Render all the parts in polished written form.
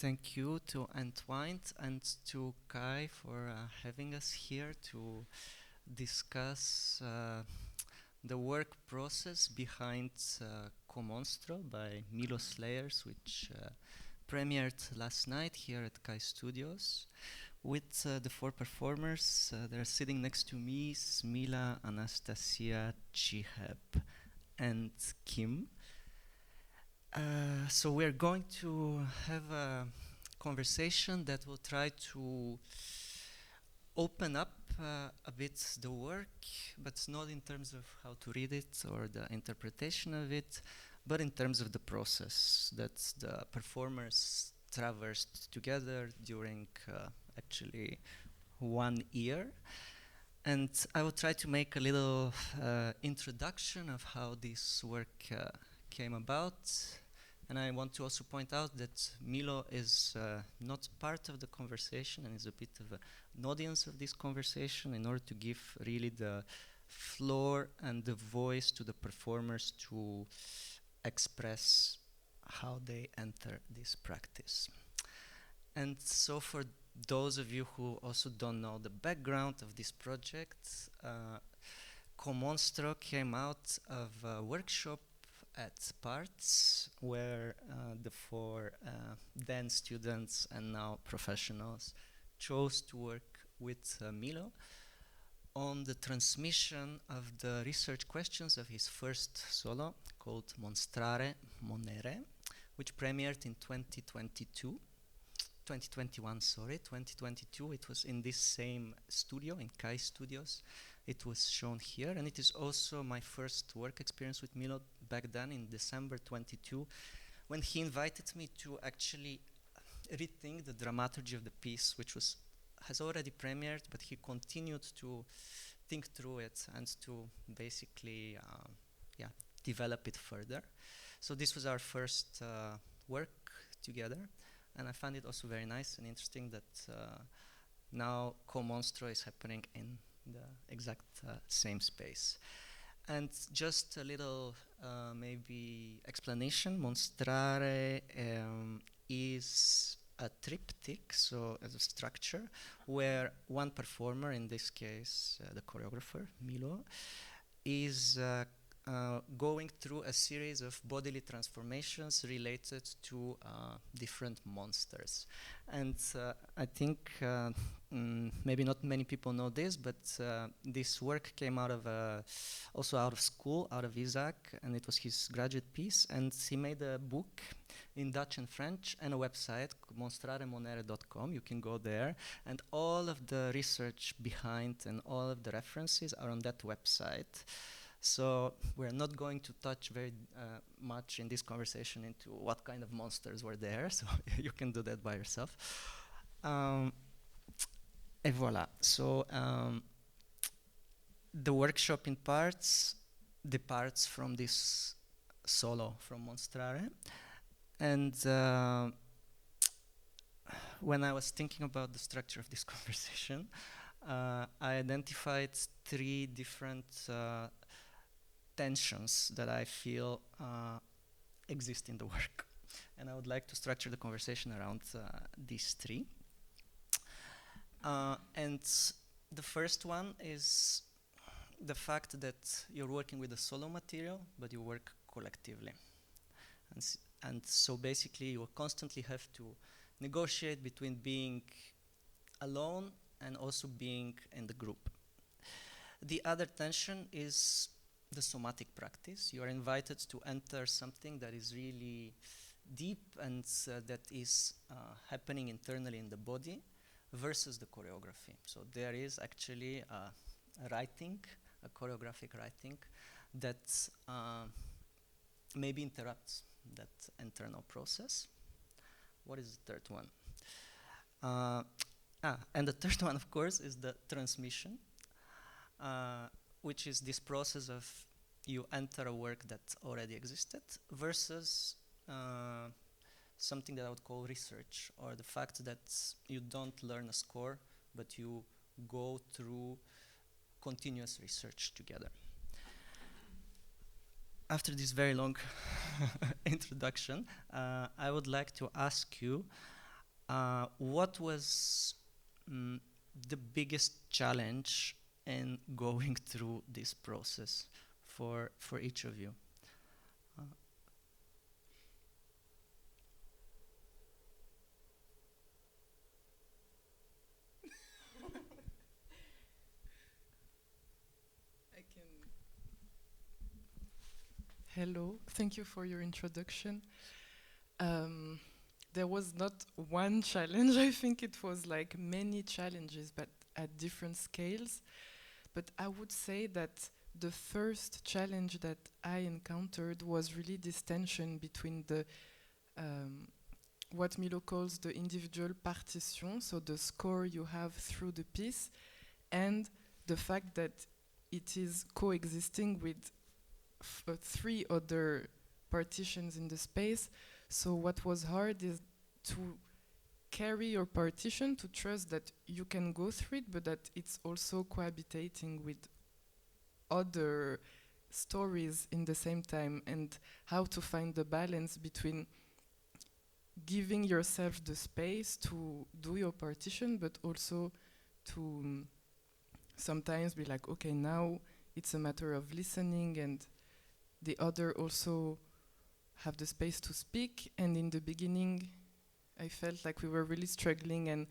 Thank you to ENTWINED and to Kai for having us here to discuss the work process behind Commonstro by Milø Slayers, which premiered last night here at Kai Studios. With the four performers, they're sitting next to me, Smila, Anastasia, Chiheb, and Kim. So we're going to have a conversation that will try to open up a bit the work, but not in terms of how to read it or the interpretation of it, but in terms of the process that the performers traversed together during actually 1 year. And I will try to make a little introduction of how this work came about. And I want to also point out that Milø is not part of the conversation and is a bit of an audience of this conversation in order to give really the floor and the voice to the performers to express how they enter this practice. And so for those of you who also don't know the background of this project, Commonstro came out of a workshop at Parts, where the four then students and now professionals chose to work with Milø on the transmission of the research questions of his first solo called Mostrare Monere, which premiered in 2021, sorry, 2022. It was in this same studio, in Kai Studios. It was shown here, and it is also my first work experience with Milø back then in December 22, when he invited me to actually rethink the dramaturgy of the piece, which has already premiered, but he continued to think through it and to basically develop it further. So this was our first work together, and I found it also very nice and interesting that now Commonstro is happening in the exact same space. And just a little maybe explanation. Mostrare is a triptych, so as a structure, where one performer, in this case the choreographer, Milø, is going through a series of bodily transformations related to different monsters. And I think maybe not many people know this, but this work came out of also out of school, out of Isaac, and it was his graduate piece. And he made a book in Dutch and French and a website, monstraremonere.com. You can go there, and all of the research behind and all of the references are on that website. So we're not going to touch very much in this conversation into what kind of monsters were there, so you can do that by yourself. Et voilà. So the workshop in Parts departs from this solo from Mostrare. And when I was thinking about the structure of this conversation, I identified 3 different tensions that I feel exist in the work. And I would like to structure the conversation around these 3. And the first one is the fact that you're working with a solo material, but you work collectively. And so basically you will constantly have to negotiate between being alone and also being in the group. The other tension is the somatic practice. You are invited to enter something that is really deep and that is happening internally in the body versus the choreography. So there is actually a writing, a choreographic writing, that maybe interrupts that internal process. What is the third one? And the third one, of course, is the transmission, which is this process of you enter a work that already existed versus something that I would call research, or the fact that you don't learn a score, but you go through continuous research together. After this very long introduction, I would like to ask you What was the biggest challenge in going through this process for each of you? Hello, thank you for your introduction. There was not one challenge, I think it was like many challenges, but at different scales. But I would say that the first challenge that I encountered was really this tension between the what Milø calls the individual partition, so the score you have through the piece, and the fact that it is coexisting with three other partitions in the space. So what was hard is to carry your partition, to trust that you can go through it, but that it's also cohabitating with other stories in the same time, and how to find the balance between giving yourself the space to do your partition, but also to sometimes be like, okay, now it's a matter of listening, and the other also have the space to speak. And in the beginning, I felt like we were really struggling, and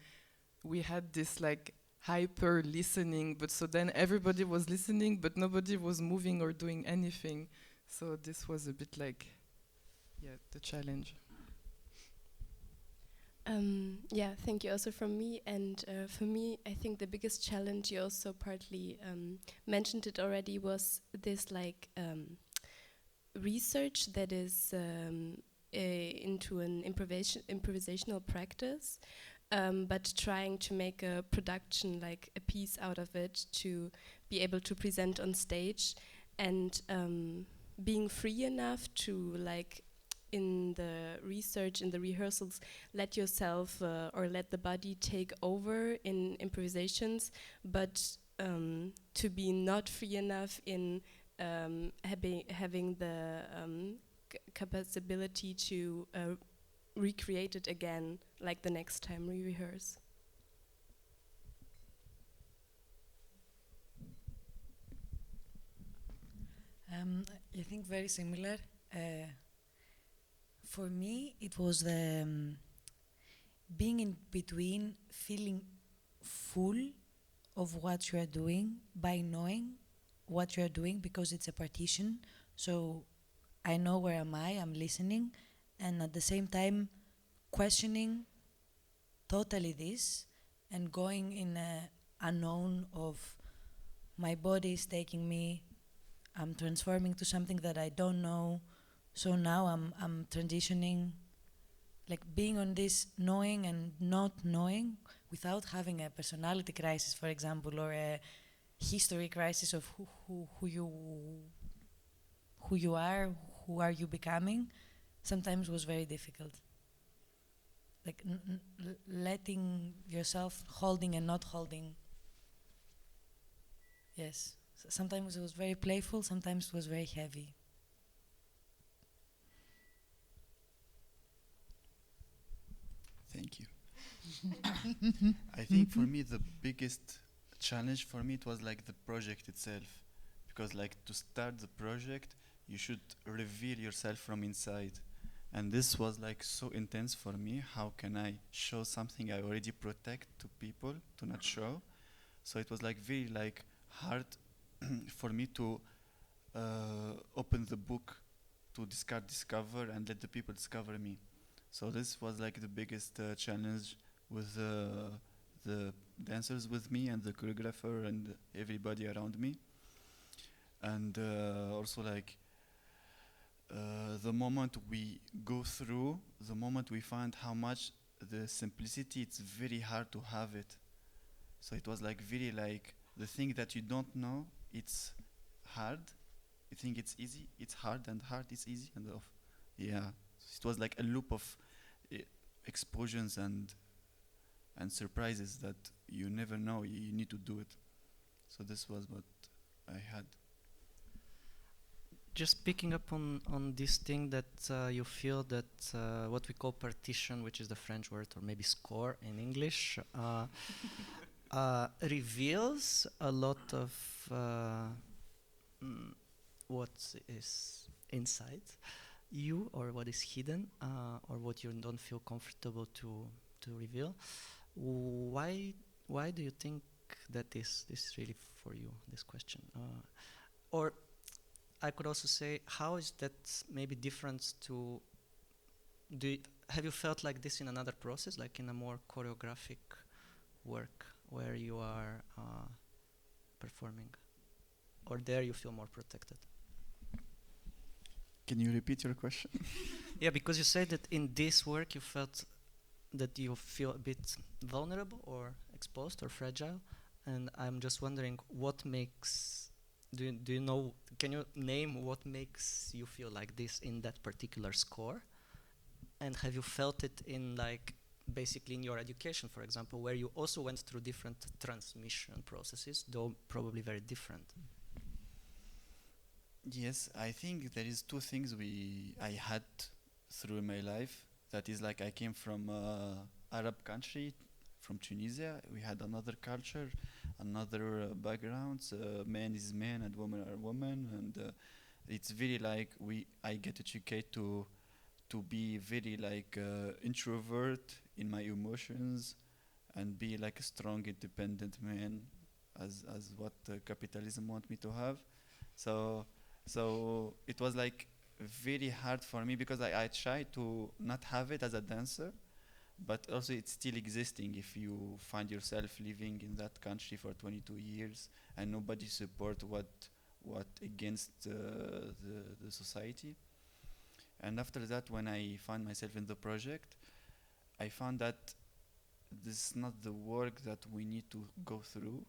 we had this like hyper listening, but so then everybody was listening, but nobody was moving or doing anything. So this was a bit like, yeah, the challenge. Yeah, thank you also from me. And for me, I think the biggest challenge, you also partly mentioned it already, was this like research that is into an improvisational practice, but trying to make a production, like a piece out of it, to be able to present on stage, and being free enough to, like, in the research, in the rehearsals, let yourself or let the body take over in improvisations, but to be not free enough in having the capability to recreate it again, like the next time we rehearse. I think very similar. For me, it was the being in between, feeling full of what you are doing by knowing what you are doing, because it's a partition. So I know where am I, I'm listening, and at the same time questioning totally this, and going in a unknown of my body is taking me, I'm transforming to something that I don't know. So now I'm transitioning, like being on this knowing and not knowing, without having a personality crisis, for example, or a history crisis of who you are, who are you becoming. Sometimes was very difficult. Like letting yourself, holding and not holding. Yes. Sometimes it was very playful, sometimes it was very heavy. Thank you. I think for me the biggest challenge for me, it was like the project itself, because like to start the project you should reveal yourself from inside, and this was like so intense for me. How can I show something I already protect to people to not show? So it was like very like hard for me to open the book, to discover and let the people discover me. So this was like the biggest challenge with the dancers with me and the choreographer and everybody around me. And also like the moment we go through, the moment we find how much the simplicity, it's very hard to have it. So it was like very like the thing that you don't know, it's hard. You think it's easy, it's hard, and hard is easy, and yeah. It was like a loop of explosions and surprises that you never know. You need to do it. So this was what I had. just picking up on this thing that you feel that what we call partition, which is the French word, or maybe score in English, reveals a lot of what is inside you, or what is hidden, or what you don't feel comfortable to reveal. Why do you think that is really for you, this question? Or I could also say, how is that maybe different to, have you felt like this in another process, like in a more choreographic work where you are performing? Or there you feel more protected? Can you repeat your question? Yeah, because you said that in this work you felt that you feel a bit vulnerable or exposed or fragile, and I'm just wondering what makes, do you know, can you name what makes you feel like this in that particular score? And have you felt it in, like, basically in your education, for example, where you also went through different transmission processes, though probably very different? Yes, I think there is two things I had through my life. That is, like, I came from Arab country, from Tunisia. We had another culture, another backgrounds. Man is man and women are women, and it's very like I get educated to be very like introvert in my emotions and be like a strong independent man, as what capitalism want me to have. So it was like very hard for me because I try to not have it as a dancer, but also it's still existing if you find yourself living in that country for 22 years and nobody support what against the society. And after that, when I found myself in the project, I found that this is not the work that we need to go through.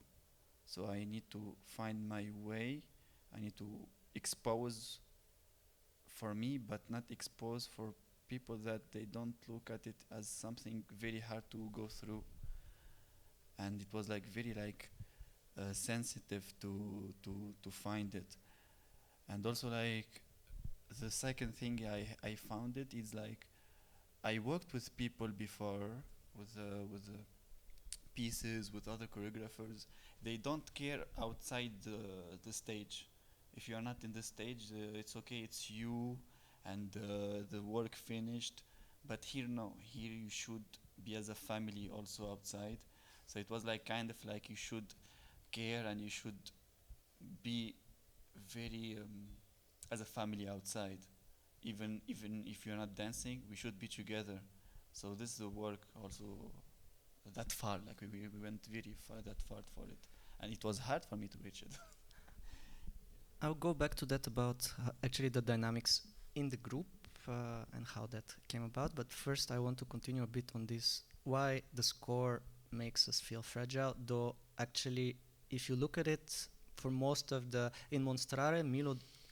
So I need to find my way. I need to expose for me, but not expose for people that they don't look at it as something very hard to go through. And it was like very like sensitive to find it. And also like the second thing I found it is like I worked with people before with pieces with other choreographers. They don't care outside the stage. If you are not in the stage, it's okay. It's you and the work finished. But here no. Here you should be as a family also outside. So it was like kind of like you should care and you should be very as a family outside. Even if you're not dancing, we should be together. So this is the work also that far. Like we went very far, that far for it, and it was hard for me to reach it. I'll go back to that about actually the dynamics in the group and how that came about. But first, I want to continue a bit on this: why the score makes us feel fragile. Though actually, if you look at it, for most of in Monstrare,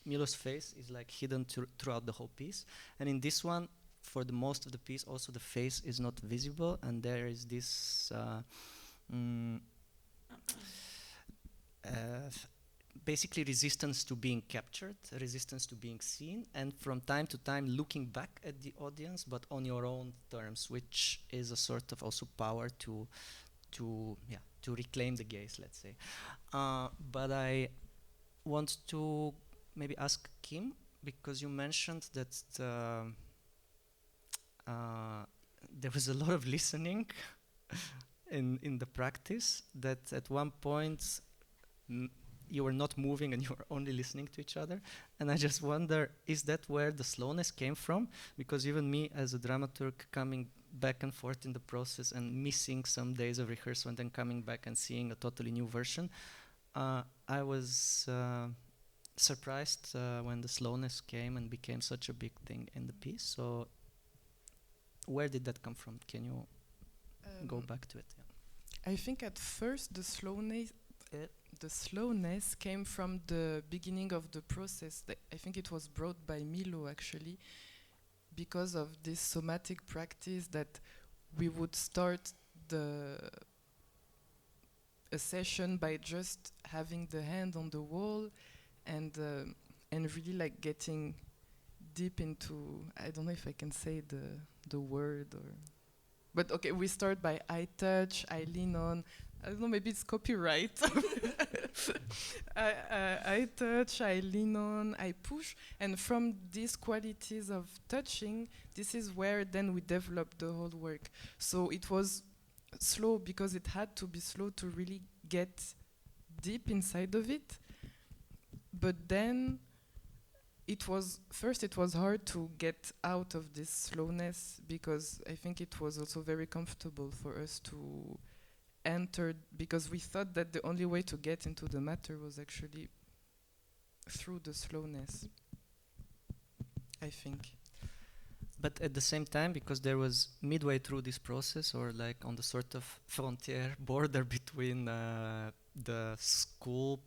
Milø's face is like hidden throughout the whole piece, and in this one, for the most of the piece, also the face is not visible, and there is this basically resistance to being captured, resistance to being seen, and from time to time looking back at the audience, but on your own terms, which is a sort of also power to reclaim the gaze, let's say. But I want to maybe ask Kim, because you mentioned that there was a lot of listening in the practice, that at one point you were not moving and you were only listening to each other. And I just wonder, is that where the slowness came from? Because even me as a dramaturg, coming back and forth in the process and missing some days of rehearsal and then coming back and seeing a totally new version, I was surprised when the slowness came and became such a big thing in the piece. So where did that come from? Can you go back to it? Yeah. I think at first the slowness came from the beginning of the process. I think it was brought by Milø actually, because of this somatic practice that we would start a session by just having the hand on the wall, and and really like getting deep into, I don't know if I can say the word, or, but okay, we start by I touch, I lean on, I don't know, maybe it's copyright. I touch, I lean on, I push, and from these qualities of touching, this is where then we develop the whole work. So it was slow because it had to be slow to really get deep inside of it. But then it was hard to get out of this slowness, because I think it was also very comfortable for us to enter, because we thought that the only way to get into the matter was actually through the slowness, I think. But at the same time, because there was midway through this process, or like on the sort of frontier border between the school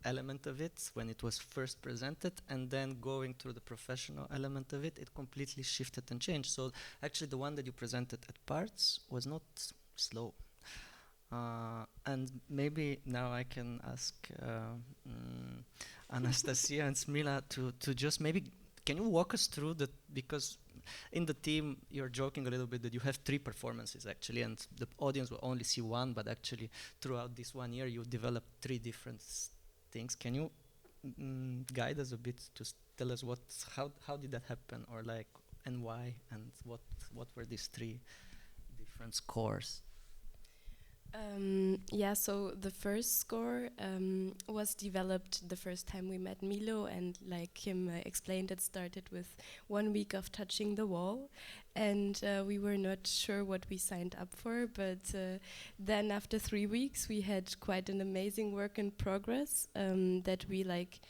element of it, when it was first presented, and then going through the professional element of it, it completely shifted and changed. So actually the one that you presented at parts was not slow. And maybe now I can ask Anastasia and Smila to just maybe, can you walk us through the, because in the team you're joking a little bit that you have 3 performances actually, and the audience will only see one, but actually throughout this 1 year you developed 3 different things. Can you guide us a bit to tell us how did that happen, or like, and why, and what were these 3 different scores? Yeah, so the first score was developed the first time we met Milø, and like Kim explained, it started with 1 week of touching the wall, and we were not sure what we signed up for, but then after 3 weeks we had quite an amazing work in progress that we like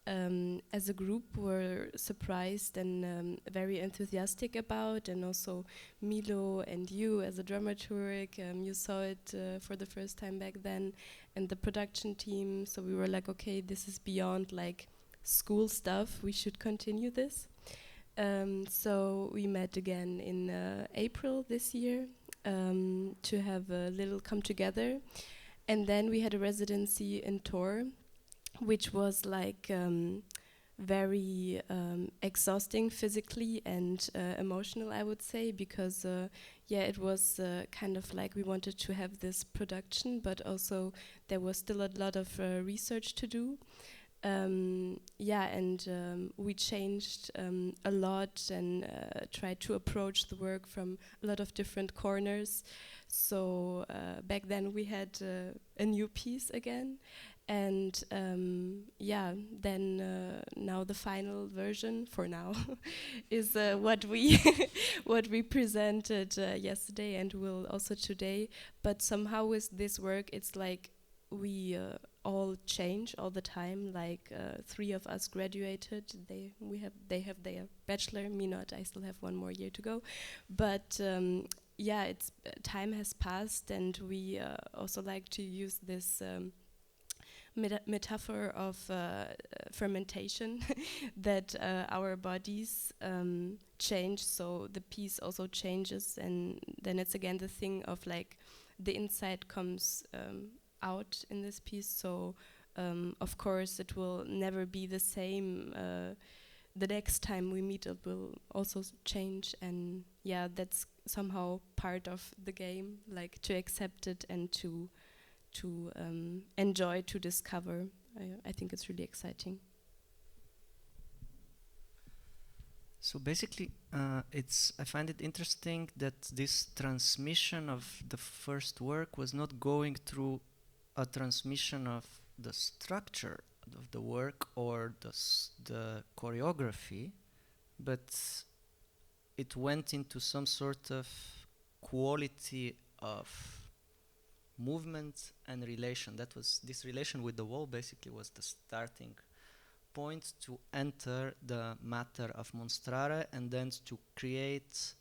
as a group were surprised and very enthusiastic about, and also Milø and you as a dramaturg, you saw it for the first time back then, and the production team, so we were like, okay, this is beyond like school stuff, we should continue this. So we met again in April this year to have a little come together, and then we had a residency in Tor, which was like very exhausting physically and emotional, I would say, because yeah, it was kind of like we wanted to have this production, but also there was still a lot of research to do. Yeah, and we changed a lot and tried to approach the work from a lot of different corners. So back then we had a new piece again. And yeah, then now the final version for now is what we what we presented yesterday and will also today. But somehow with this work, it's like we all change all the time. Like 3 of us graduated. They have their bachelor. Me not. I still have 1 more year to go. But yeah, it's time has passed, and we also like to use this. Metaphor of fermentation that our bodies change, so the piece also changes, and then it's again the thing of like the inside comes out in this piece, so of course it will never be the same. The next time we meet it will also change, and yeah, that's somehow part of the game, like to accept it and to enjoy, to discover. I think it's really exciting. So basically, I find it interesting that this transmission of the first work was not going through a transmission of the structure of the work or the choreography, but it went into some sort of quality of movement and relation. That was this relation with the wall basically was the starting point to enter the matter of Monstrare, and then to create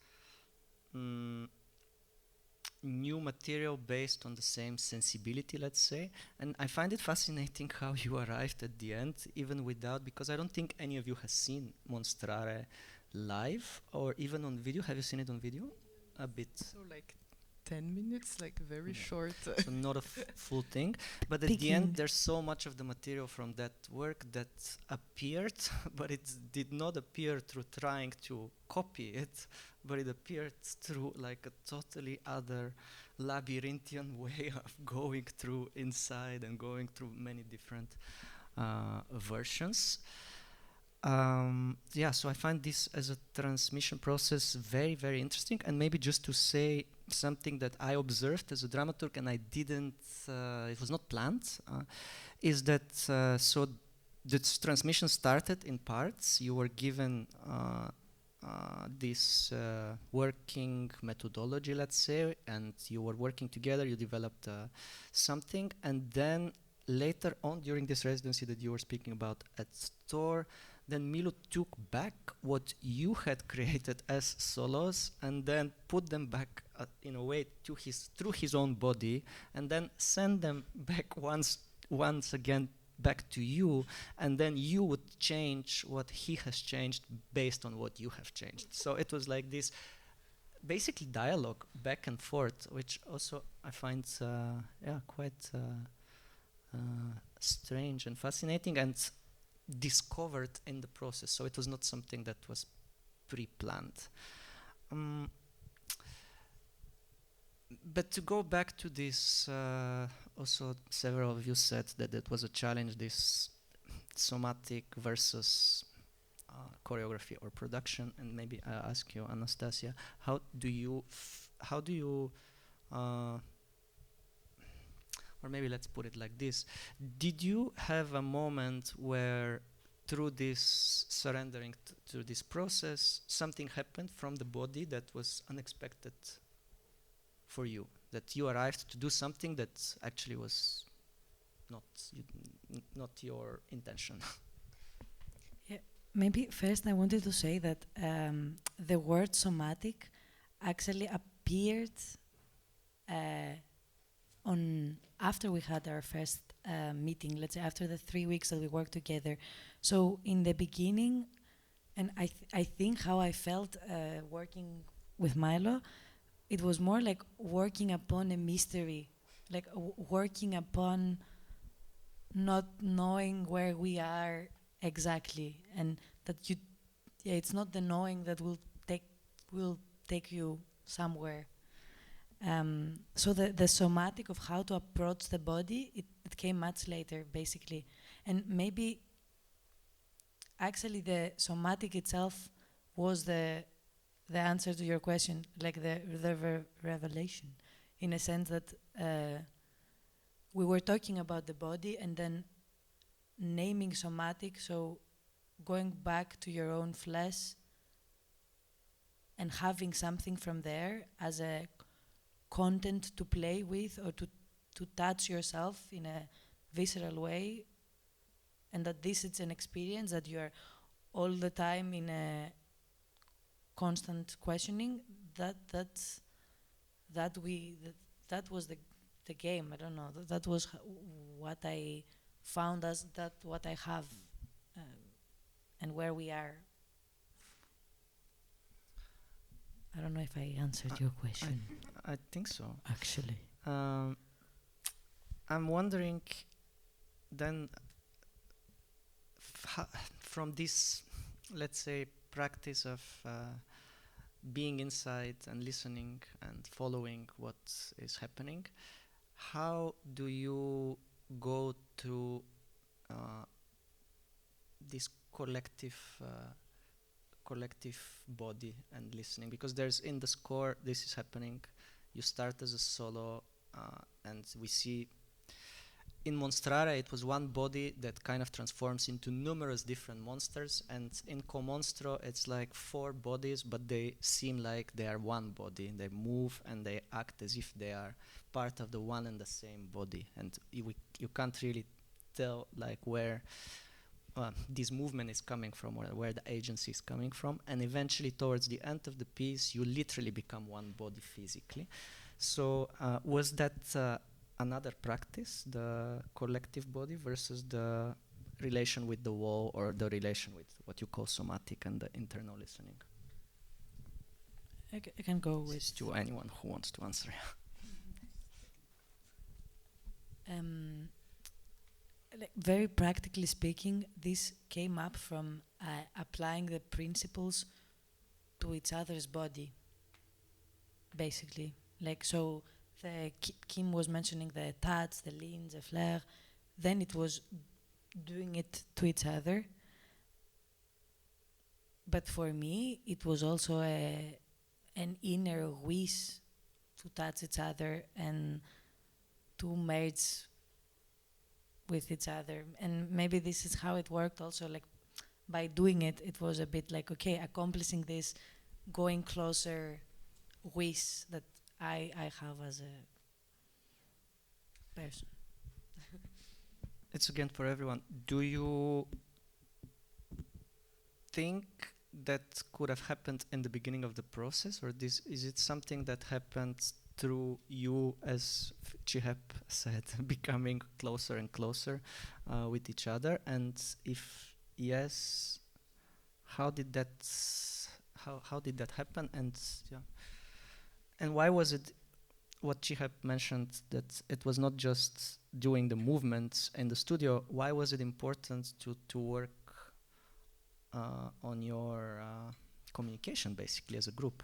new material based on the same sensibility, let's say. And I find it fascinating how you arrived at the end, even without, because I don't think any of you has seen Monstrare live or even on video. Have you seen it on video? A bit. So like 10 minutes, like very Yeah. short. So not a full thing, but at the Picking. end there's so much of the material from that work that appeared, but it did not appear through trying to copy it, but it appeared through like a totally other labyrinthian way of going through inside and going through many different versions. Yeah, so I find this as a transmission process very, very interesting. And maybe just to say something that I observed as a dramaturg, and I didn't, it was not planned, is that so this transmission started in parts. You were given this working methodology, let's say, and you were working together, you developed something, and then later on during this residency that you were speaking about at STOR, then Milø took back what you had created as solos and then put them back in a way to through his own body, and then send them back once again back to you, and then you would change what he has changed based on what you have changed. So it was like this basically dialogue back and forth, which also I find quite strange and fascinating and discovered in the process. So it was not something that was pre-planned. But to go back to this, also several of you said that it was a challenge, this somatic versus choreography or production. And maybe I ask you, Anastasia, how do you, or maybe let's put it like this, did you have a moment where through this surrendering to this process, something happened from the body that was unexpected for you, that you arrived to do something that actually was not your intention? Yeah, maybe first I wanted to say that the word somatic actually appeared on after we had our first meeting, let's say after the 3 weeks that we worked together. So in the beginning, and I think how I felt working with Milø, it was more like working upon a mystery, like working upon not knowing where we are exactly, and that it's not the knowing that will take you somewhere. So the somatic of how to approach the body, it came much later, basically. And maybe actually the somatic itself was the answer to your question, like the revelation, in a sense that we were talking about the body and then naming somatic, so going back to your own flesh and having something from there as a content to play with or to touch yourself in a visceral way, and that this is an experience that you are all the time in a constant questioning. That was the game. I don't know. That was what I found as that what I have and where we are. I don't know if I answered your question. I think so. Actually, I'm wondering then from this, let's say, practice of being inside and listening and following what is happening, how do you go to this collective body and listening? Because there's in the score, this is happening. You start as a solo, and we see in Monstrare it was one body that kind of transforms into numerous different monsters, and in Commonstro it's like 4 bodies, but they seem like they are one body. They move and they act as if they are part of the one and the same body, and you can't really tell like where this movement is coming from, or where the agency is coming from. And eventually towards the end of the piece you literally become one body physically. So was that another practice, the collective body versus the relation with the wall, or the relation with what you call somatic and the internal listening? I can go with It's to anyone who wants to answer. like very practically speaking, this came up from applying the principles to each other's body, basically. Like, so Kim was mentioning the touch, the leans, the flair. Then it was doing it to each other. But for me, it was also an inner wish to touch each other and to merge with each other. And maybe this is how it worked also, like by doing it, it was a bit like, okay, accomplishing this, going closer wish that I have as a person. It's again for everyone. Do you think that could have happened in the beginning of the process, or is it something that happened through you, as Chihab said, becoming closer and closer with each other? And if yes, how did that happen? And and why was it what Chihab mentioned, that it was not just doing the movements in the studio? Why was it important to work on your communication, basically, as a group?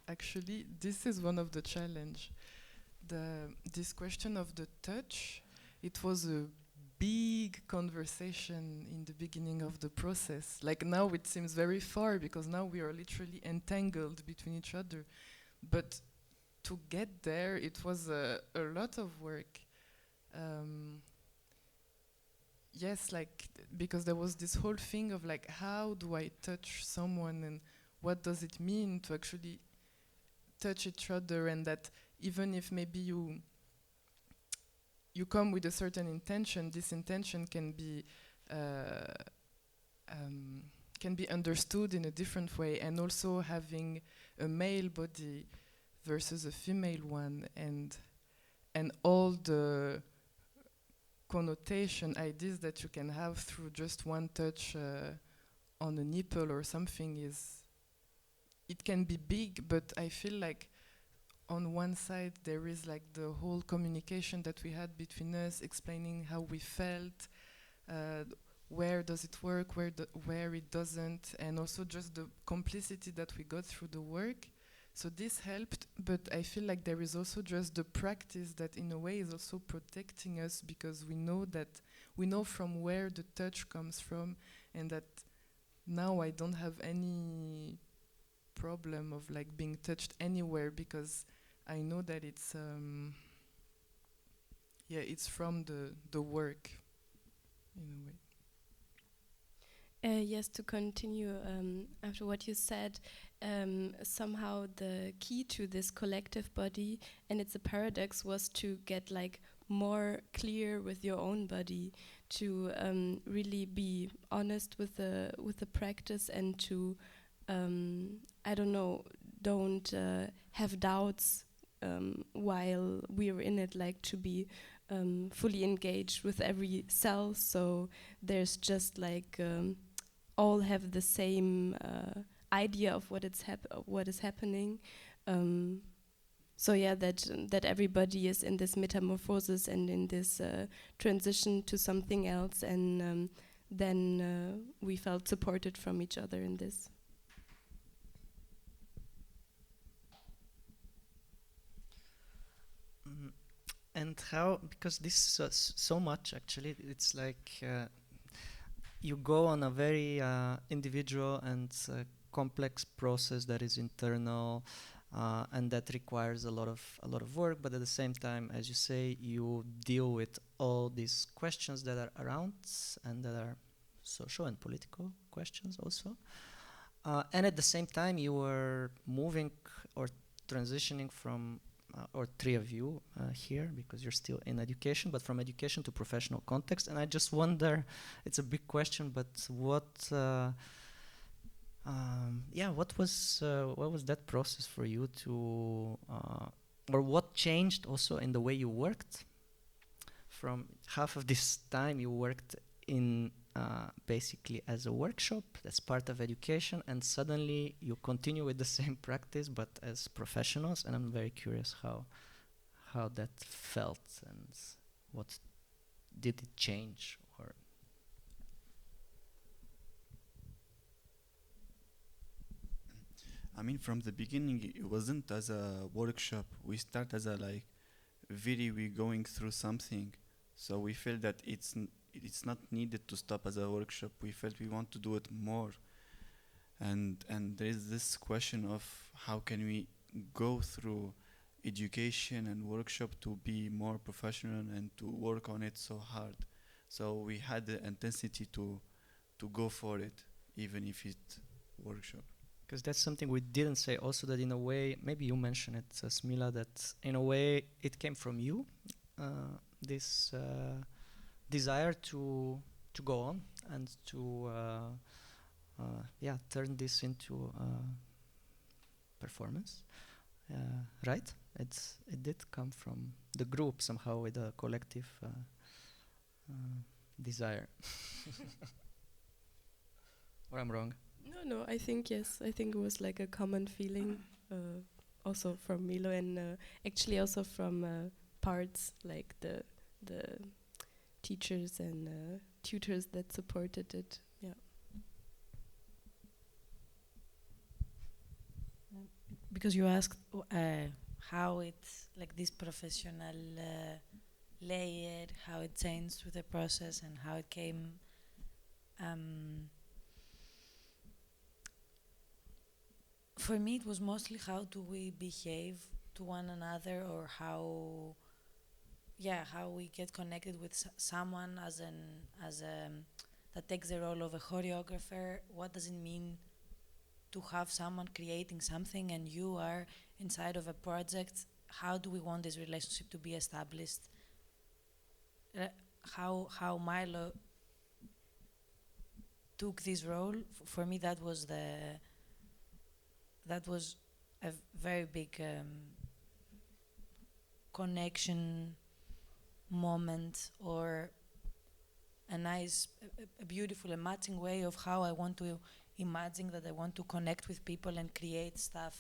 Actually, this is one of the challenge. This question of the touch, it was a big conversation in the beginning of the process. Like now it seems very far because now we are literally entangled between each other. But to get there, it was a lot of work. Yes, like because there was this whole thing of like, how do I touch someone and what does it mean to actually touch each other, and that even if maybe you come with a certain intention, this intention can be understood in a different way, and also having a male body versus a female one, and all the connotation ideas that you can have through just one touch on a nipple or something it can be big, but I feel like on one side there is like the whole communication that we had between us, explaining how we felt, where does it work, where it doesn't, and also just the complicity that we got through the work. So this helped, but I feel like there is also just the practice that in a way is also protecting us, because we know from where the touch comes from, and that now I don't have any problem of like being touched anywhere, because I know that it's from the work in a way. Yes, to continue after what you said, somehow the key to this collective body, and it's a paradox, was to get like more clear with your own body, to really be honest with the practice, and to don't have doubts while we're in it, like to be fully engaged with every cell. So there's just like all have the same idea of what is happening. So yeah, that everybody is in this metamorphosis and in this transition to something else, and then we felt supported from each other in this. And how, because this is so much actually, it's like you go on a very individual and complex process that is internal, and that requires a lot of work, but at the same time, as you say, you deal with all these questions that are around, and that are social and political questions also, and at the same time you were moving or transitioning from or three of you here, because you're still in education, but from education to professional context. And I just wonder, it's a big question, but what was that process for you to, or what changed also in the way you worked? From half of this time you worked in basically as a workshop that's part of education, and suddenly you continue with the same practice but as professionals, and I'm very curious how that felt and what did it change, or I mean, from the beginning, it wasn't as a workshop. We start as a like, really we going through something, so we felt that it's not needed to stop as a workshop. We felt we want to do it more, and there is this question of how can we go through education and workshop to be more professional and to work on it so hard. So we had the intensity to go for it, even if it's workshop. because that's something we didn't say also, that in a way, maybe you mentioned it, Smila, that in a way it came from you, this desire to go on and to turn this into performance, right? It did come from the group somehow, with a collective desire. Or I'm wrong? No, I think yes. I think it was like a common feeling, also from Milø, and actually also from parts like the teachers and tutors that supported it. Yeah. Because you asked how it's like this professional layer, how it changed through the process and how it came. For me, it was mostly how do we behave to one another, or how we get connected with someone that takes the role of a choreographer. What does it mean to have someone creating something and you are inside of a project? How do we want this relationship to be established? How Milø took this role, for me that was a very big connection moment, or a nice, a beautiful, a matching way of how I want to imagine that I want to connect with people and create stuff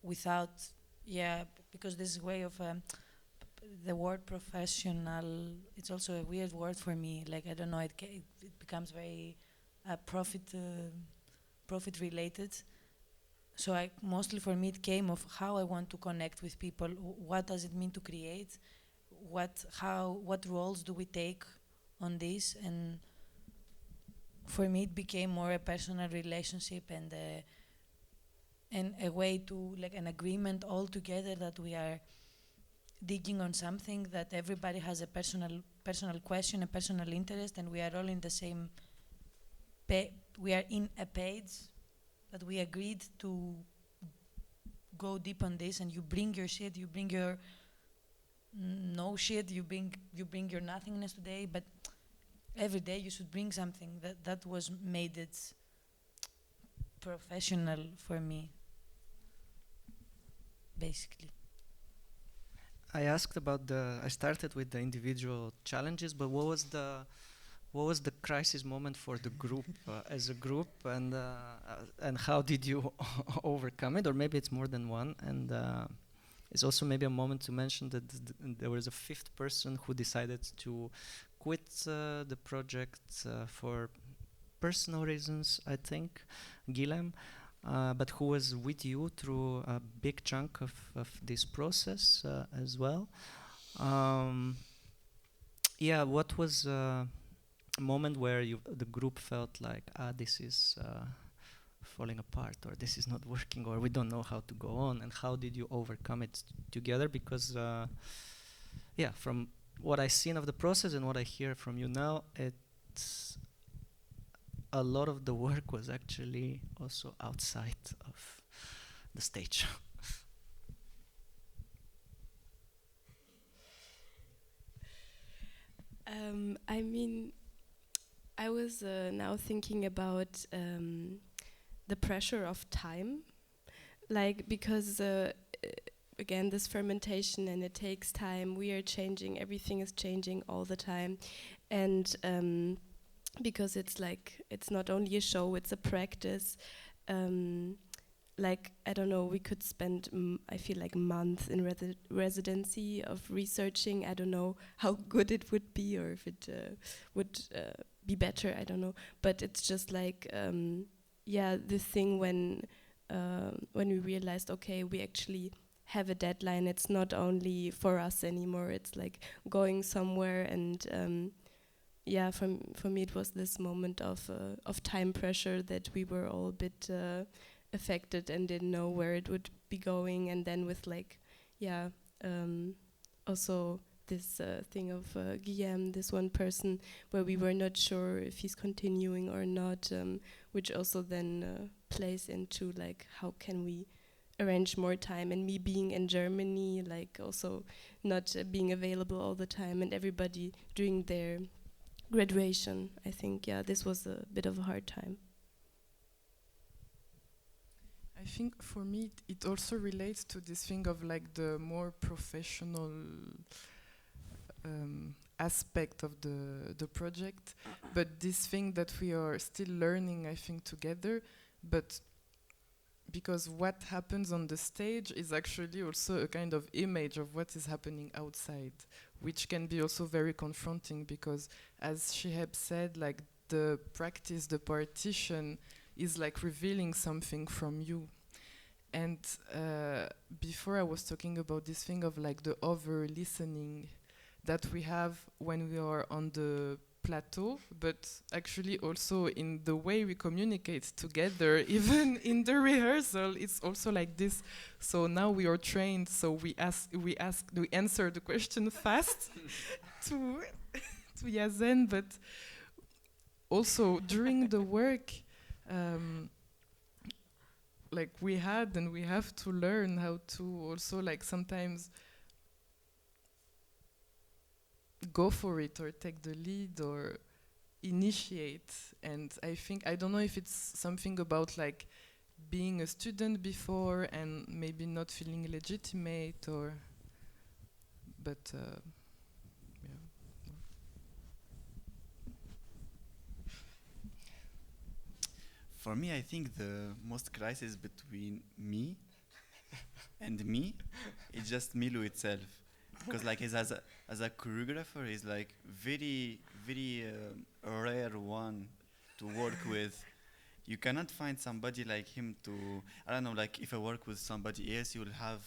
without, because this way of the word professional, it's also a weird word for me. Like, I don't know, it becomes very profit related. So mostly for me it came of how I want to connect with people. What does it mean to create? What roles do we take on this? And for me it became more a personal relationship and a way to, like, an agreement all together that we are digging on something, that everybody has a personal question, a personal interest, and we are all in the same we are in a page that we agreed to go deep on this, and you bring your shit, you bring your no shit, you bring your nothingness today, but every day you should bring something. That was made it professional for me, basically. I started with the individual challenges, but what was the crisis moment for the group as a group, and how did you overcome it? Or maybe it's more than one, and it's also maybe a moment to mention that there was a fifth person who decided to quit the project for personal reasons, I think, Guilhem, but who was with you through a big chunk of this process as well. What was a moment where the group felt like, this is falling apart, or this is not working, or we don't know how to go on, and how did you overcome it together? Because from what I've seen of the process and what I hear from you now, it's a lot of the work was actually also outside of the stage. I mean, I was now thinking about the pressure of time, like, because again, this fermentation, and it takes time. We are changing, everything is changing all the time, and because it's like it's not only a show, it's a practice. Like I don't know, we could spend I feel like months in residency of researching. I don't know how good it would be or if it would be better. I don't know, but it's just like the thing when we realized, okay, we actually have a deadline. It's not only for us anymore. It's like going somewhere, and for me it was this moment of time pressure that we were all a bit affected and didn't know where it would be going. And then with like also this thing of Guillaume, this one person where we were not sure if he's continuing or not, which also then plays into like how can we arrange more time, and me being in Germany, like also not being available all the time, and everybody doing their graduation. I think this was a bit of a hard time. I think for me it also relates to this thing of like the more professional aspect of the project, but this thing that we are still learning, I think, together. But because what happens on the stage is actually also a kind of image of what is happening outside, which can be also very confronting, because as Shihab said, like the practice, the partition is like revealing something from you. And before I was talking about this thing of like the over listening that we have when we are on the plateau, but actually also in the way we communicate together, even in the rehearsal, it's also like this. So now we are trained, so we answer the question fast to Yasen, but also during the work, like we had and we have to learn how to also like sometimes go for it or take the lead or initiate. And I think, I don't know if it's something about like being a student before and maybe not feeling legitimate, or but For me, I think the most crisis between me and me is just Milø itself, because like as a choreographer, he's like very rare one to work with. You cannot find somebody like him to, I don't know, like if I work with somebody else, you'll have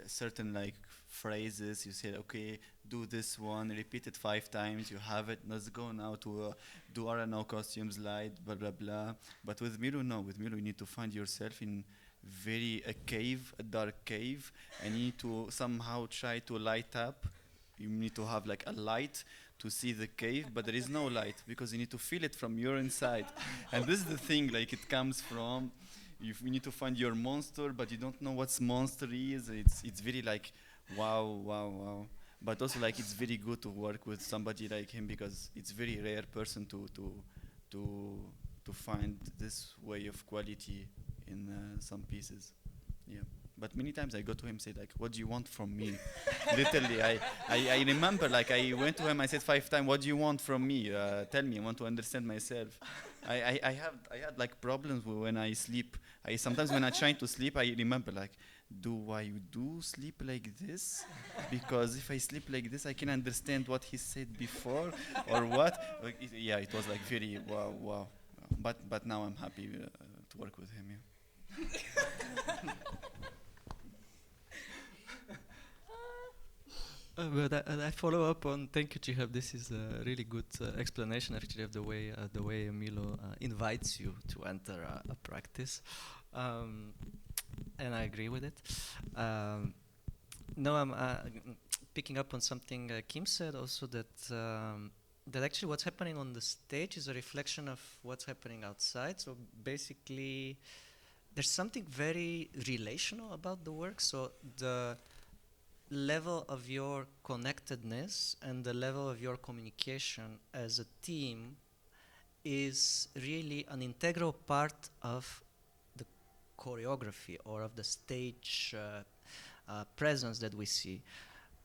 certain like phrases. You say, okay, do this one, repeat it 5 times, you have it, let's go now to do, I don't know, costume slide, blah, blah, blah. But with Milø, no, with Milø, you need to find yourself in a dark cave, and you need to somehow try to light up. You need to have like a light to see the cave, but there is no light because you need to feel it from your inside. And this is the thing, like it comes from, you need to find your monster, but you don't know what's monster is. It's very like, wow. But also like it's very good to work with somebody like him, because it's very rare person to find this way of quality in some pieces. Yeah. But many times I go to him, say like, what do you want from me? Literally, I remember like I went to him, I said 5 times, what do you want from me? Tell me, I want to understand myself. I had like problems when I sleep. Sometimes when I try to sleep, I remember like, do I sleep like this? Because if I sleep like this, I can understand what he said before or what. Like, it was like very wow. But now I'm happy to work with him. Yeah. But I follow up on, thank you, Chihab. This is a really good explanation actually of the way Milø invites you to enter a practice, and I agree with it. No, I'm picking up on something Kim said also, that actually what's happening on the stage is a reflection of what's happening outside. So basically, there's something very relational about the work. So the level of your connectedness and the level of your communication as a team is really an integral part of the choreography or of the stage presence that we see.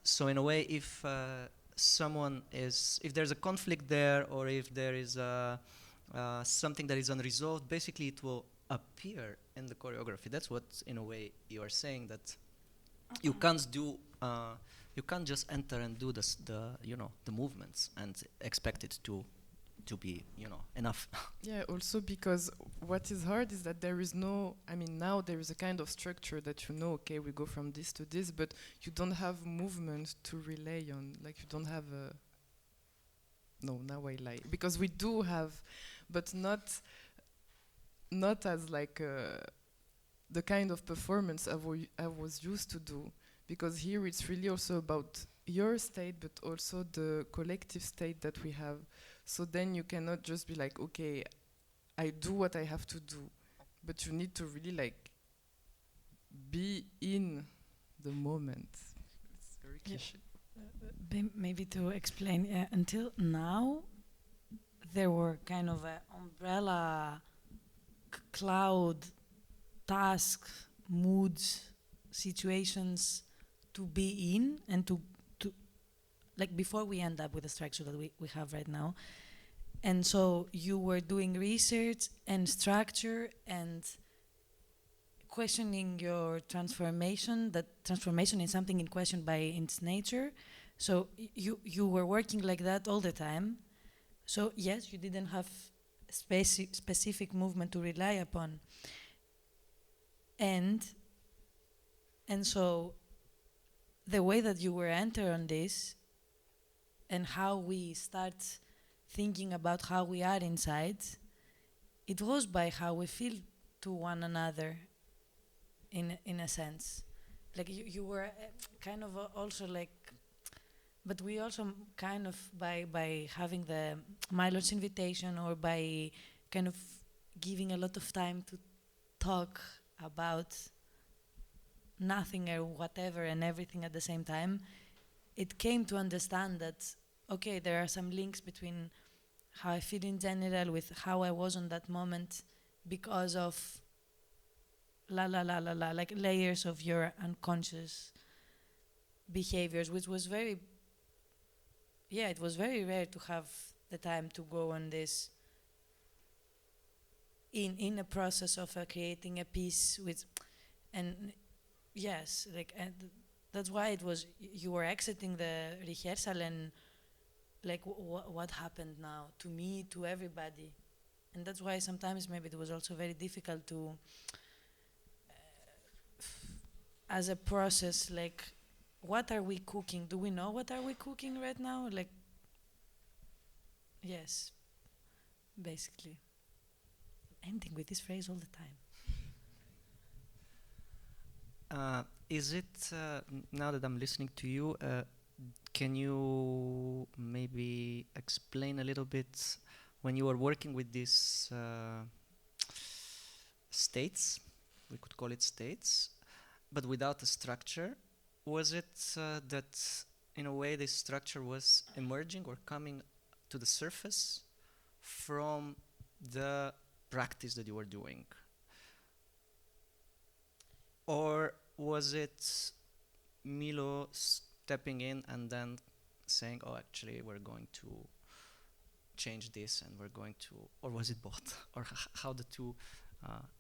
So in a way, if if there's a conflict there, or if there is something that is unresolved, basically it will appear in the choreography. That's what, in a way, you are saying, that you can't do, you can't just enter and do the movements and expect it to be, enough. Yeah, also because what is hard is that there is no, I mean, now there is a kind of structure that okay, we go from this to this, but you don't have movement to rely on. Like, you don't have a, no, now I lie. Because we do have, but not as like the kind of performance I was used to do. Because here it's really also about your state, but also the collective state that we have. So then you cannot just be like, okay, I do what I have to do, but you need to really like be in the moment. It's very cliche. Maybe to explain, until now, there were kind of umbrella, cloud, tasks, moods, situations to be in, and to like before we end up with the structure that we have right now. And so you were doing research and structure and questioning your transformation, that transformation is something in question by its nature. So you were working like that all the time. So yes, you didn't have specific movement to rely upon. And so the way that you were enter on this, and how we start thinking about how we are inside, it was by how we feel to one another, in a sense. Like you were kind of also like, but we also kind of by having the Milø's invitation, or by kind of giving a lot of time to talk about nothing or whatever and everything at the same time, it came to understand that, okay, there are some links between how I feel in general with how I was on that moment, because of like layers of your unconscious behaviors, which was very, it was very rare to have the time to go on this in a process of creating a piece with, and yes, like, and that's why it was, you were exiting the rehearsal and like, what happened now to me, to everybody. And that's why sometimes maybe it was also very difficult to, as a process, like, what are we cooking? Do we know what are we cooking right now? Like, yes, basically. Ending with this phrase all the time. Is it, now that I'm listening to you, can you maybe explain a little bit, when you were working with these states, we could call it states, but without a structure, was it that in a way this structure was emerging or coming to the surface from the practice that you were doing? Or was it Milø stepping in and then saying, oh, actually, we're going to change this and we're going to, or was it both? Or how the two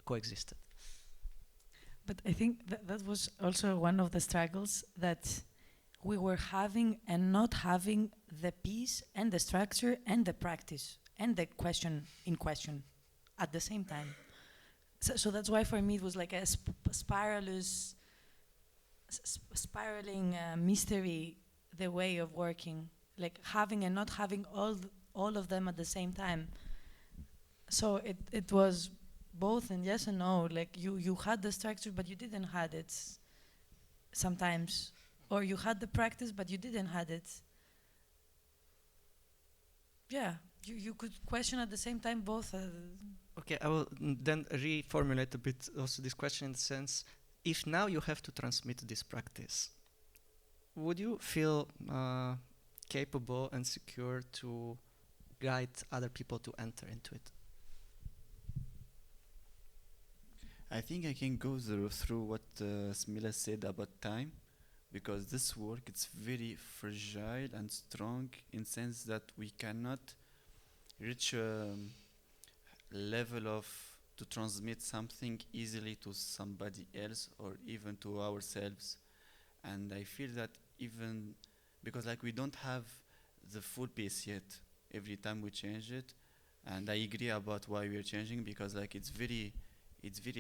coexisted? But I think that was also one of the struggles that we were having, and not having the piece and the structure and the practice and the question in question at the same time. So that's why for me it was like a spiraling mystery, the way of working, like having and not having all of them at the same time. So it was both, and yes and no. Like you had the structure, but you didn't had it sometimes, or you had the practice, but you didn't had it. Yeah, you could question at the same time both. Okay, I will then reformulate a bit also this question, in the sense, if now you have to transmit this practice, would you feel capable and secure to guide other people to enter into it? I think I can go through what Smila said about time, because this work it's very fragile and strong in sense that we cannot reach a level of to transmit something easily to somebody else or even to ourselves. And I feel that even because like we don't have the full piece yet, every time we change it, and I agree about why we are changing, because like it's very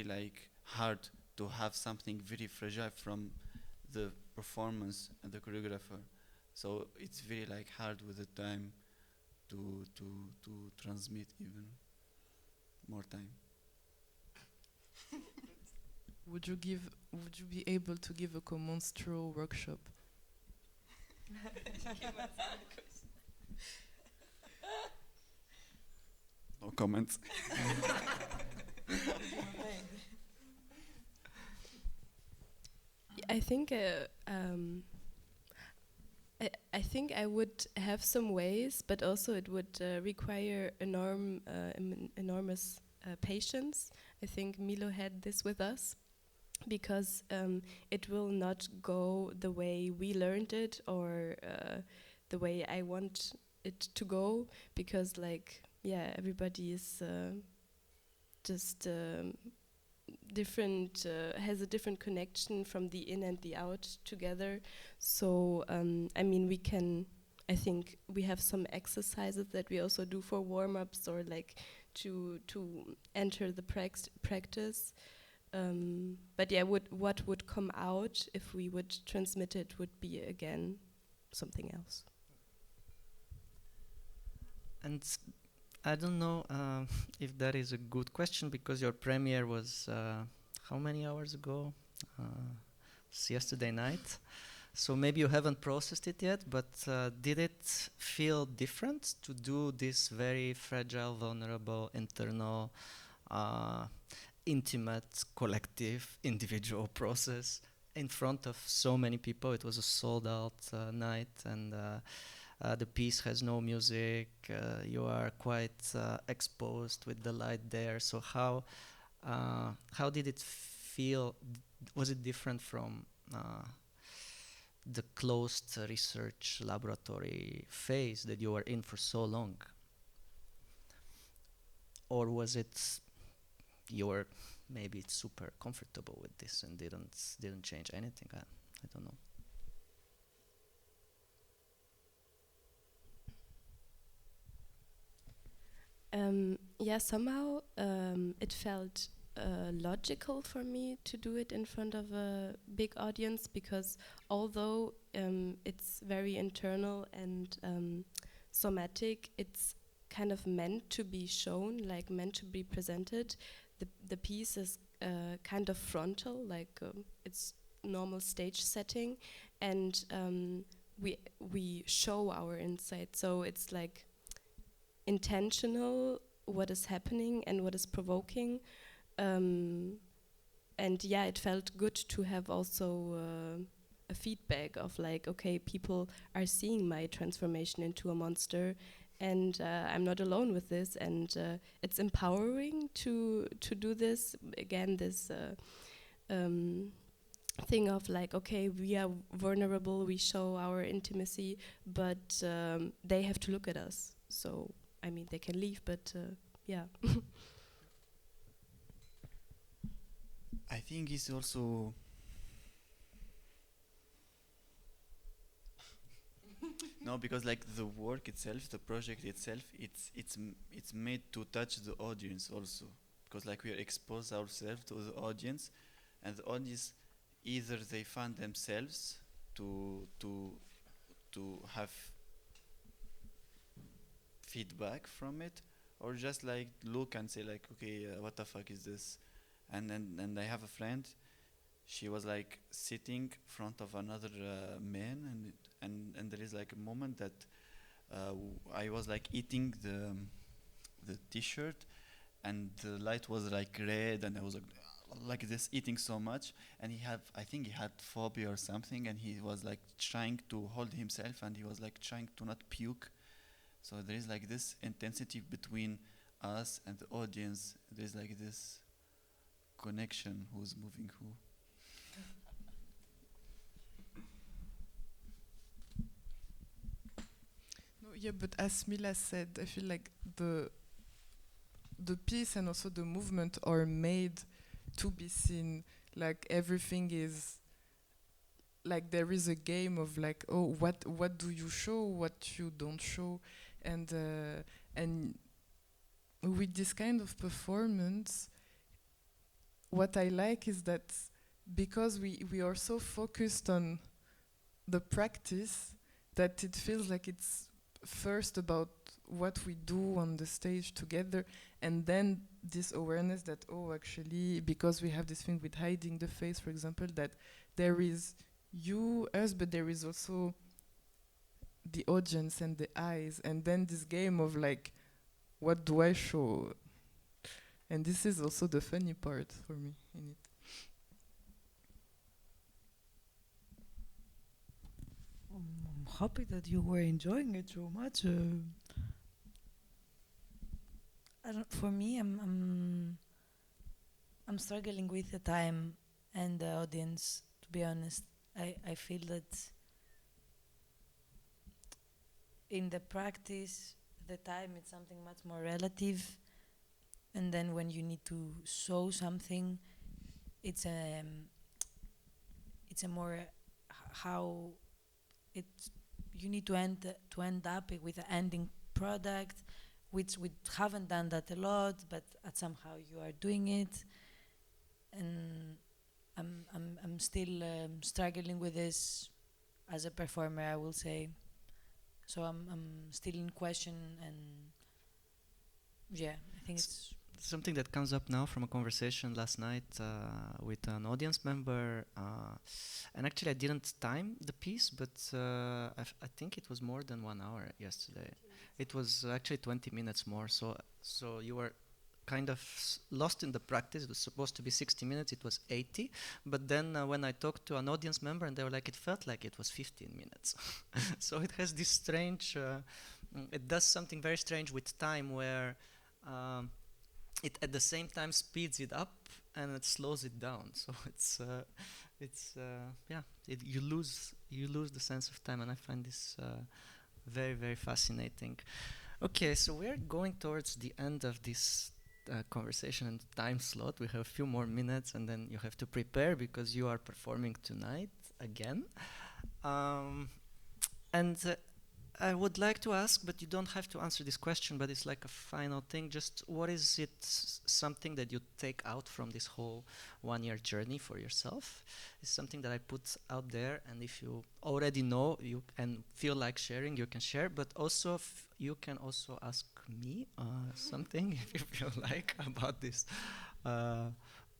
like hard to have something very fragile from the performance and the choreographer. So it's very like hard with the time to transmit even more time. Would you be able to give a Commonstro workshop? No comments. I think I think I would have some ways, but also it would require enormous patience. I think Milø had this with us, because it will not go the way we learned it or the way I want it to go, because like everybody is just different, has a different connection from the in and the out together. So I mean, I think we have some exercises that we also do for warm-ups or like to enter the practice. But yeah, what would come out if we would transmit it would be again something else. And I don't know if that is a good question, because your premiere was how many hours ago? It's yesterday night. So maybe you haven't processed it yet, but did it feel different to do this very fragile, vulnerable, internal, intimate, collective, individual process in front of so many people? It was a sold-out night, and the piece has no music. You are quite exposed with the light there. So how did it feel? Was it different from the closed research laboratory phase that you were in for so long? Or was it you were maybe super comfortable with this and didn't change anything? I don't know. Somehow it felt logical for me to do it in front of a big audience, because although it's very internal and somatic, it's kind of meant to be shown, like meant to be presented. The piece is kind of frontal, like it's normal stage setting, and we show our insight. So it's like intentional what is happening and what is provoking, and it felt good to have also a feedback of like, okay, people are seeing my transformation into a monster, and I'm not alone with this, and it's empowering to do this again, this thing of like, okay, we are vulnerable, we show our intimacy, but they have to look at us. So I mean, they can leave, but yeah. I think it's also no, because like the work itself, the project itself, it's made to touch the audience also, because like we expose ourselves to the audience, and the audience either they find themselves to have feedback from it, or just like look and say like, okay, what the fuck is this? And I have a friend, she was like sitting in front of another man, and there is like a moment that I was like eating the t-shirt, and the light was like red, and I was like this eating so much, and I think he had phobia or something, and he was like trying to hold himself, and he was like trying to not puke. So there is like this intensity between us and the audience. There is like this connection, who's moving who. Yeah, but as Mila said, I feel like the piece and also the movement are made to be seen. Like everything is like there is a game of like, oh, what do you show, what you don't show, and with this kind of performance, what I like is that because we are so focused on the practice that it feels like it's first about what we do on the stage together, and then this awareness that, oh, actually, because we have this thing with hiding the face, for example, that there is you, us, but there is also the audience and the eyes, and then this game of like, what do I show? And this is also the funny part for me in it. I'm happy that you were enjoying it so much. I don't. For me, I'm struggling with the time and the audience. To be honest, I feel that in the practice, the time is something much more relative, and then when you need to show something, it's a more how it you need to end up with an ending product, which we haven't done that a lot, but somehow you are doing it, and I'm still struggling with this as a performer, I will say. So I'm still in question, and yeah, I think it's something that comes up now from a conversation last night with an audience member, and actually I didn't time the piece, but I think it was more than 1 hour yesterday. It was actually 20 minutes more, so you were kind of lost in the practice. It was supposed to be 60 minutes, it was 80, but then when I talked to an audience member, and they were like, it felt like it was 15 minutes. So it has this strange, it does something very strange with time, where it at the same time speeds it up and it slows it down. So you lose the sense of time, and I find this very, very fascinating. Okay, so we're going towards the end of this conversation and time slot. We have a few more minutes, and then you have to prepare because you are performing tonight again. I would like to ask, but you don't have to answer this question, but it's like a final thing. Just what is it, something that you take out from this whole 1-year journey for yourself? It's something that I put out there, and if you already know you and feel like sharing, you can share, but also you can also ask me something if you feel like about this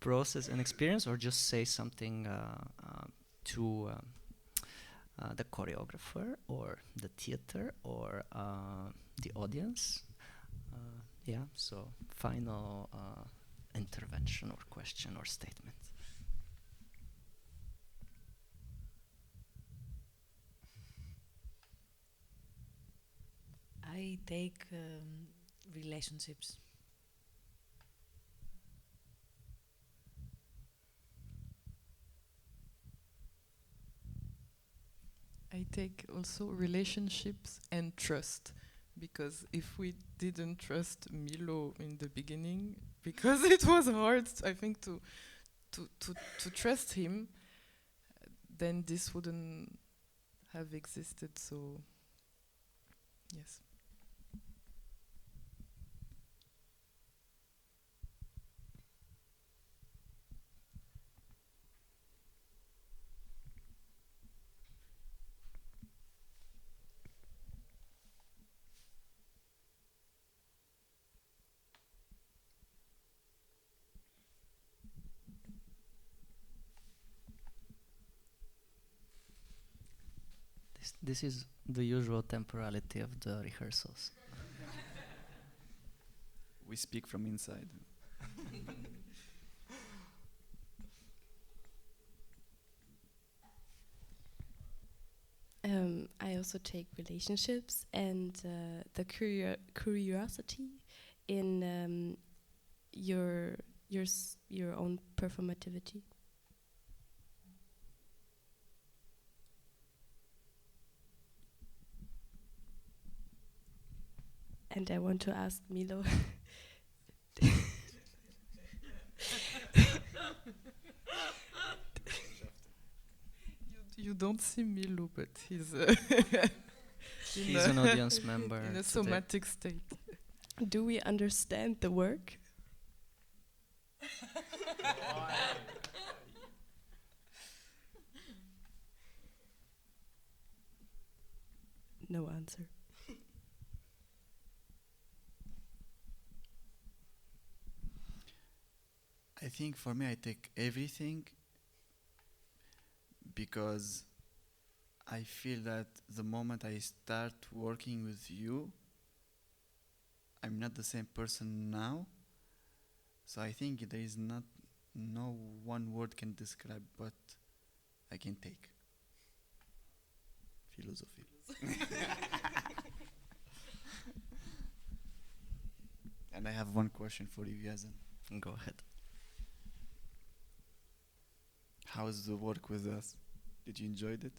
process and experience, or just say something to the choreographer or the theater or the audience. So final intervention or question or statement. I take relationships. I take also relationships and trust, because if we didn't trust Milø in the beginning, because it was hard, I think, to trust him, then this wouldn't have existed. So yes. This is the usual temporality of the rehearsals. We speak from inside. I also take relationships and the curiosity in your own performativity. And I want to ask Milø. You don't see Milø, but he's He's an audience member. in a today. somatic state. Do we understand the work? No answer. I think for me, I take everything because I feel that the moment I start working with you, I'm not the same person now. So I think there is no one word can describe what I can take. Philosophy. And I have one question for you, Yasen. Go ahead. How is the work with us? Did you enjoy it?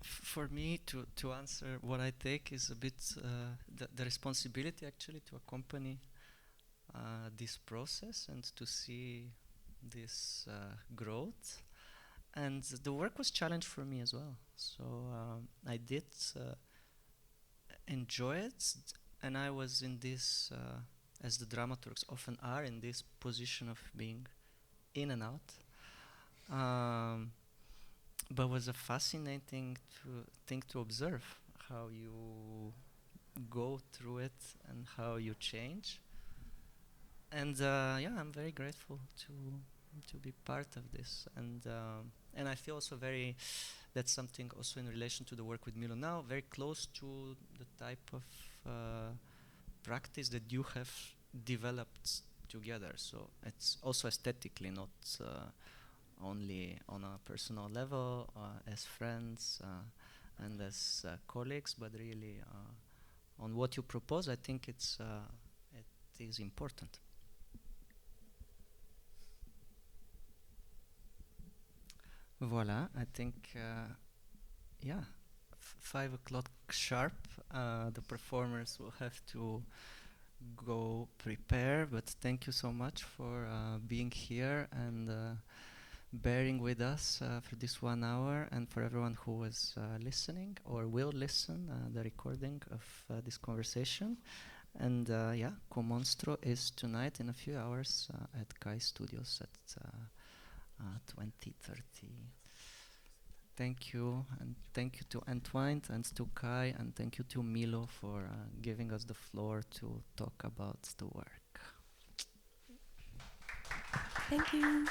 For me, to answer what I take is a bit the responsibility actually to accompany this process and to see this growth. And the work was challenge for me as well. So I did enjoy it, and I was in this, as the dramaturgs often are, in this position of being in and out. But was a fascinating thing to observe how you go through it and how you change. And yeah, I'm very grateful to be part of this. And I feel also that's something also in relation to the work with Milø now, very close to the type of practice that you have developed together. So it's also aesthetically, not only on a personal level, as friends and as colleagues, but really on what you propose. I think it is important. Voila, I think, yeah, 5 o'clock sharp, the performers will have to go prepare, but thank you so much for being here and bearing with us for this 1 hour, and for everyone who was listening or will listen the recording of this conversation. And yeah, Commonstro is tonight in a few hours at Kai Studios at 20:30. Thank you, and thank you to ENTWINED and to Kai, and thank you to Milø for giving us the floor to talk about the work. Thank you.